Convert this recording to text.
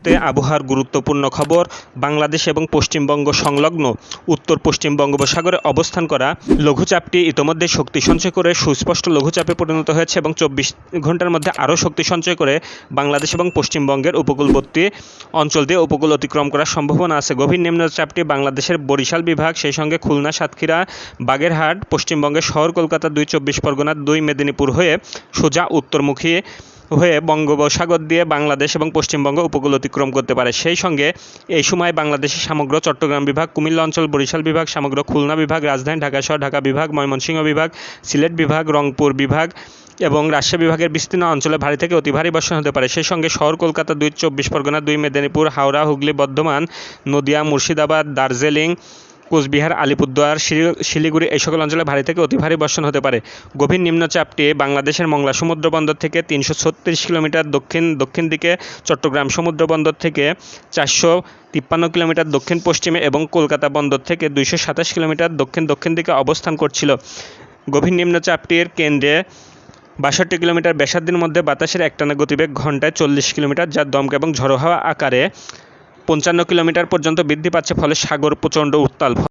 মুহূর্তে আবহাওয়ার গুরুত্বপূর্ণ খবর। বাংলাদেশ এবং পশ্চিমবঙ্গ সংলগ্ন উত্তর পশ্চিম বঙ্গোপসাগরে অবস্থান করা লঘুচাপটি ইতোমধ্যে শক্তি সঞ্চয় করে সুস্পষ্ট লঘুচাপে পরিণত হয়েছে এবং 24 ঘন্টার মধ্যে আরও শক্তি সঞ্চয় করে বাংলাদেশ এবং পশ্চিমবঙ্গের উপকূলবর্তী অঞ্চল দিয়ে উপকূল অতিক্রম করার সম্ভাবনা আছে। গভীর নিম্নচাপটি বাংলাদেশের বরিশাল বিভাগ, সেই সঙ্গে খুলনা, সাতক্ষীরা, বাগেরহাট, পশ্চিমবঙ্গের শহর কলকাতা, 2 চব্বিশ পরগনা, 2 মেদিনীপুর হয়ে সোজা উত্তরমুখী হয়ে বঙ্গোপসাগর দিয়ে বাংলাদেশ এবং পশ্চিমবঙ্গ উপকূল অতিক্রম করতে পারে। সেই সঙ্গে এই সময় বাংলাদেশের সমগ্র চট্টগ্রাম বিভাগ, কুমিল্লা অঞ্চল, বরিশাল বিভাগ, সমগ্র খুলনা বিভাগ, রাজধানী ঢাকা শহর, ঢাকা বিভাগ, ময়মনসিংহ বিভাগ, সিলেট বিভাগ, রংপুর বিভাগ এবং রাজশাহী বিভাগের বিস্তীর্ণ অঞ্চলে ভারী থেকে অতি ভারী বর্ষণ হতে পারে। সেই সঙ্গে শহর কলকাতা, 2 চব্বিশ পরগনা, 2 মেদিনীপুর, হাওড়া, হুগলি, বর্ধমান, নদিয়া, মুর্শিদাবাদ, দার্জিলিং, কোচবিহার, আলিপুরদুয়ার, শিলিগুড়ি এই সকল অঞ্চলে ভারী থেকে অতি ভারী বর্ষণ হতে পারে। গভীর নিম্নচাপটি বাংলাদেশের মংলা সমুদ্র বন্দর থেকে 336 কিলোমিটার দক্ষিণ দিকে, চট্টগ্রাম সমুদ্র বন্দর থেকে 453 কিলোমিটার দক্ষিণ পশ্চিমে এবং কলকাতা বন্দর থেকে 227 কিলোমিটার দক্ষিণ দিকে অবস্থান করছিল। গভীর নিম্নচাপটির কেন্দ্রে 62 কিলোমিটার ব্যাসার্ধের মধ্যে বাতাসের একটানা গতিবেগ ঘন্টায় 40 কিলোমিটার, যা দমকা এবং ঝড়ো হাওয়া আকারে 55 কিলোমিটার পর্যন্ত বৃদ্ধি পাচ্ছে, ফলে সাগর প্রচণ্ড উত্তাল।